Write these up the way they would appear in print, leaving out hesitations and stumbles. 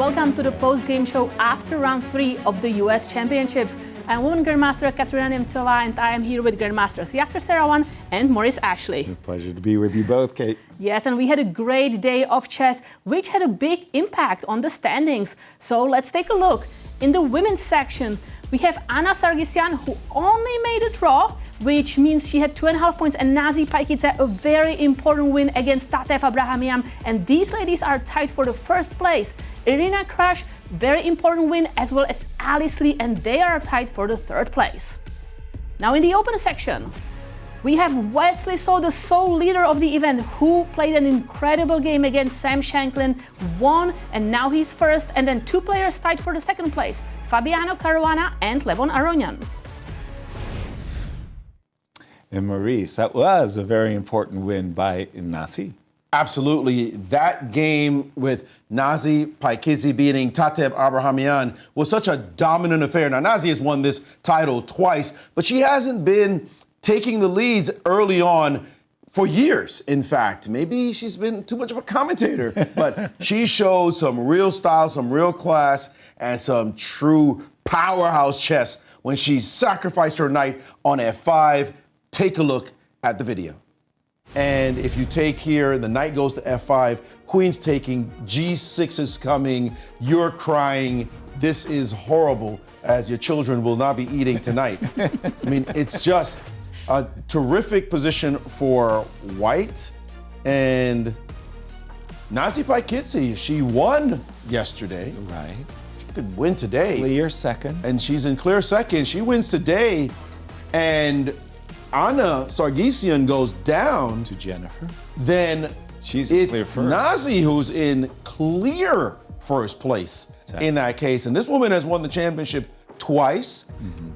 welcome to the post-game show after round 3 of the US Championships. I'm Women Grandmaster Katerina Nemcova, and I am here with Grandmasters Yasser, Seirawan, and Maurice Ashley. It's a pleasure to be with you both, Kate. Yes, and we had a great day of chess, which had a big impact on the standings. So let's take a look. In the women's section, we have Anna Sargsyan, who only made a draw, which means she had 2.5 points, and Paikidze, a very important win against Tatev Abrahamian, and these ladies are tied for the first place. Irina Crash, very important win, as well as Alice Lee, and they are tied for the third place. Now in the open section, we have Wesley So, the sole leader of the event, who played an incredible game against Sam Shanklin, won, and now he's first, and then 2 players tied for the second place, Fabiano Caruana and Levon Aronian. And Maurice, that was a very important win by Nazi. Absolutely. That game with Paikidze beating Tatev Abrahamian was such a dominant affair. Now, Nazi has won this title twice, but she hasn't been taking the leads early on for years, in fact. Maybe she's been too much of a commentator, but she showed some real style, some real class, and some true powerhouse chess when she sacrificed her knight on f5. Take a look at the video. And if you take here, the knight goes to f5, queen's taking, g6 is coming, you're crying, this is horrible, as your children will not be eating tonight. I mean, it's just a terrific position for white, and Paikidze, she won yesterday. Right. She could win today. Clear second. And she's in clear second. She wins today, and Anna Sargsyan goes down To Jennifer. then She's it's clear first. Nazi who's in clear first place in that case. And this woman has won the championship twice. Mm-hmm.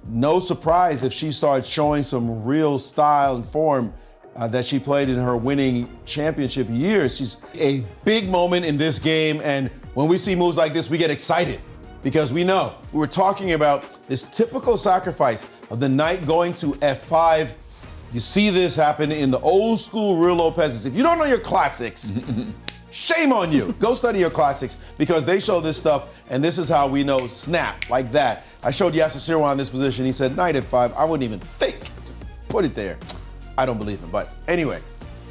No surprise if she starts showing some real style and form that she played in her winning championship years. She's a big moment in this game, and when we see moves like this, we get excited because we know we were talking about this typical sacrifice of the knight going to f5. You see this happen in the old school real low peasants. If you don't know your classics, shame on you. Go study your classics because they show this stuff, and this is how we know snap, like that. I showed Yasser Seirawan this position. He said, knight f5. I wouldn't even think to put it there. I don't believe him. But anyway,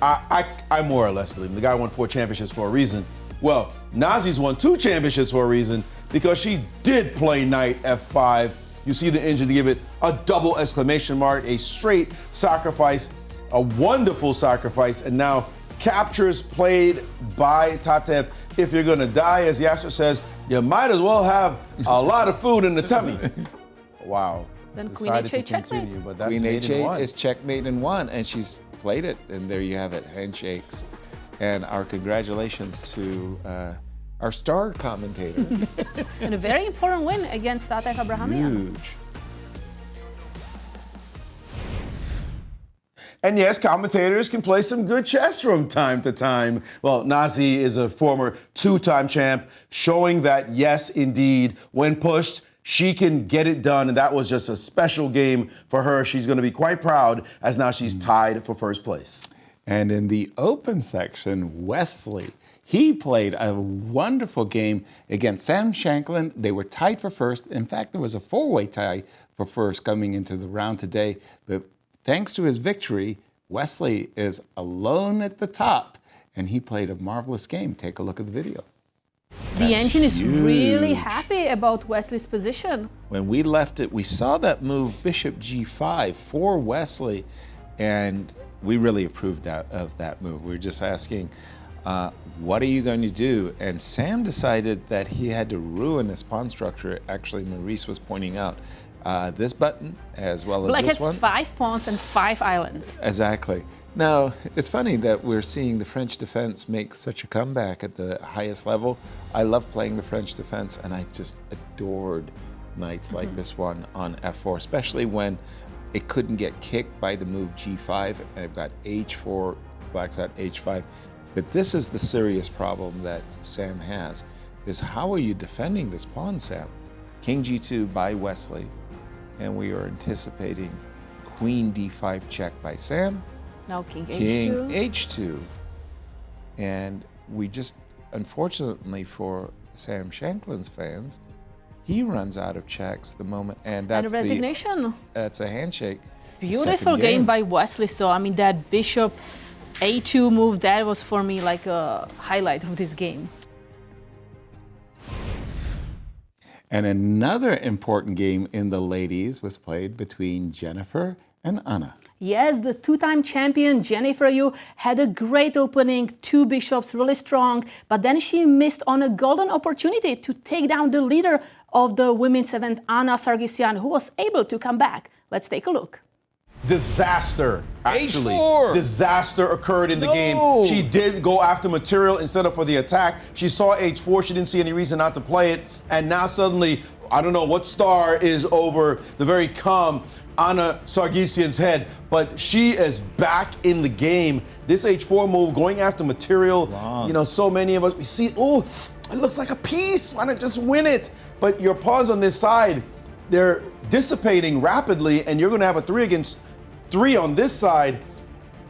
I more or less believe him. The guy won 4 championships for a reason. Well, Nazi's won 2 championships for a reason because she did play knight f5. You see the engine to give it a double exclamation mark, a straight sacrifice, a wonderful sacrifice, and now captures played by Tatev. If you're gonna die, as Yasser says, you might as well have a lot of food in the tummy. Wow. Then Decided Queen to H8 continue, checkmate. but that's Queen mate in one. H8 is checkmate in 1, and she's played it, and there you have it, handshakes. And our congratulations to our star commentator. And a very important win against Tatev Abrahamian. Huge. And yes, commentators can play some good chess from time to time. Well, Nazi is a former 2-time champ, showing that, yes, indeed, when pushed, she can get it done. And that was just a special game for her. She's going to be quite proud as now she's tied for first place. And in the open section, Wesley, he played a wonderful game against Sam Shanklin. They were tied for first. In fact, there was a 4-way tie for first coming into the round today. But thanks to his victory, Wesley is alone at the top, and he played a marvelous game. Take a look at the video. The engine is huge. really happy about Wesley's position. When we left it, we saw that move bishop g5 for Wesley, and we really approved of that move. We were just asking, what are you going to do? And Sam decided that he had to ruin his pawn structure. Actually, Maurice was pointing out this button as well as Black this has one. 5 pawns and 5 islands. Exactly. Now, it's funny that we're seeing the French defense make such a comeback at the highest level. I love playing the French defense, and I just adored knights like this one on f4, especially when it couldn't get kicked by the move g5. I've got h4, black's got h5. But this is the serious problem that Sam has, is how are you defending this pawn, Sam? King g2 by Wesley, and we are anticipating queen d5 check by Sam. Now king King h2. h2. And we just, unfortunately for Sam Shanklin's fans, he runs out of checks the moment, and that's And a resignation. That's a handshake. Beautiful game by Wesley So. I mean, that bishop A2 move, that was for me like a highlight of this game. And another important game in the ladies was played between Jennifer and Anna. Yes, the two-time champion Jennifer Yu had a great opening, 2 bishops, really strong, but then she missed on a golden opportunity to take down the leader of the women's event, Anna Sargsyan, who was able to come back. Let's take a look. Disaster, actually. H4. Disaster occurred in the game. She did go after material instead of for the attack. She saw H4. She didn't see any reason not to play it. And now suddenly, I don't know what star is over the very calm Anna Sargsyan's head, but she is back in the game. This H4 move, going after material, you know, so many of us, we see, oh, it looks like a piece. Why not just win it? But your pawns on this side, they're dissipating rapidly, and you're going to have a 3 against 3 on this side.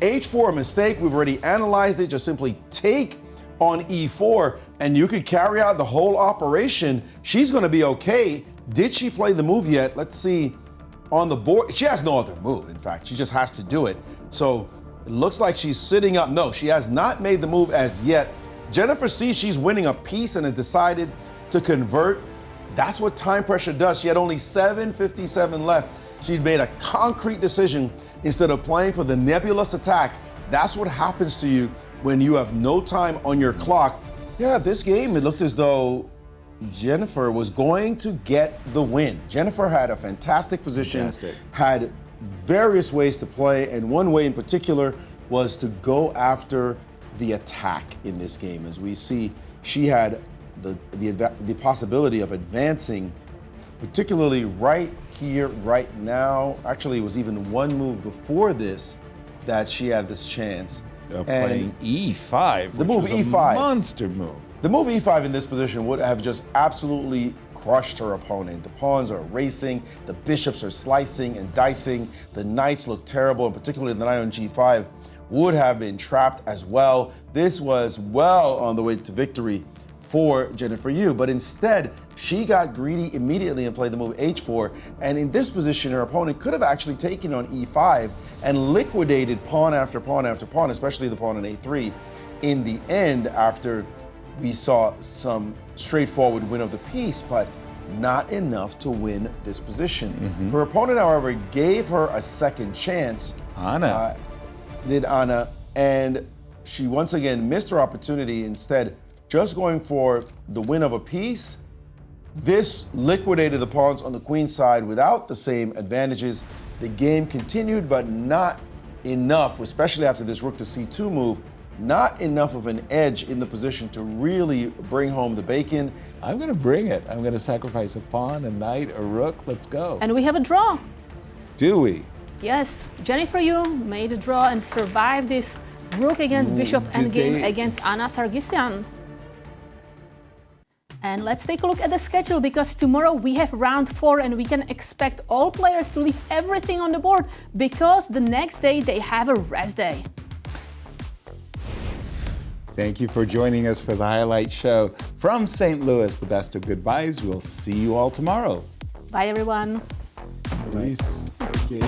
H4, a mistake. We've already analyzed it. Just simply take on E4, and you could carry out the whole operation. She's going to be okay. Did she play the move yet? Let's see. On the board, she has no other move, in fact. She just has to do it. So it looks like she's sitting up. No, she has not made the move as yet. Jennifer sees she's winning a piece and has decided to convert. That's what time pressure does. She had only 7:57 left. She'd made a concrete decision instead of playing for the nebulous attack. That's what happens to you when you have no time on your clock. Yeah, this game, it looked as though Jennifer was going to get the win. Jennifer had a fantastic position, had various ways to play, and one way in particular was to go after the attack in this game. As we see, she had the possibility of advancing, particularly right here, right now. Actually, it was even one move before this that she had this chance. Playing E5, the move was E5, a monster move. The move E5 in this position would have just absolutely crushed her opponent. The pawns are racing, the bishops are slicing and dicing, the knights look terrible, and particularly the knight on G5 would have been trapped as well. This was well on the way to victory for Jennifer Yu, but instead she got greedy immediately and played the move H4, and in this position her opponent could have actually taken on E5 and liquidated pawn after pawn after pawn, especially the pawn on A3 in the end after we saw some straightforward win of the piece, but not enough to win this position. Her opponent, however, gave her a second chance. Anna. Did Anna, and she once again missed her opportunity, instead just going for the win of a piece. This liquidated the pawns on the queen side without the same advantages. The game continued, but not enough, especially after this rook to C2 move, not enough of an edge in the position to really bring home the bacon. I'm going to bring it. I'm going to sacrifice a pawn, a knight, a rook. Let's go. And we have a draw. Do we? Yes, Jennifer Yu made a draw and survived this rook against bishop endgame against Anna Sargsyan. And let's take a look at the schedule, because tomorrow we have round 4 and we can expect all players to leave everything on the board because the next day they have a rest day. Thank you for joining us for the highlight show. From St. Louis, the best of goodbyes. We'll see you all tomorrow. Bye, everyone. Maurice. Okay.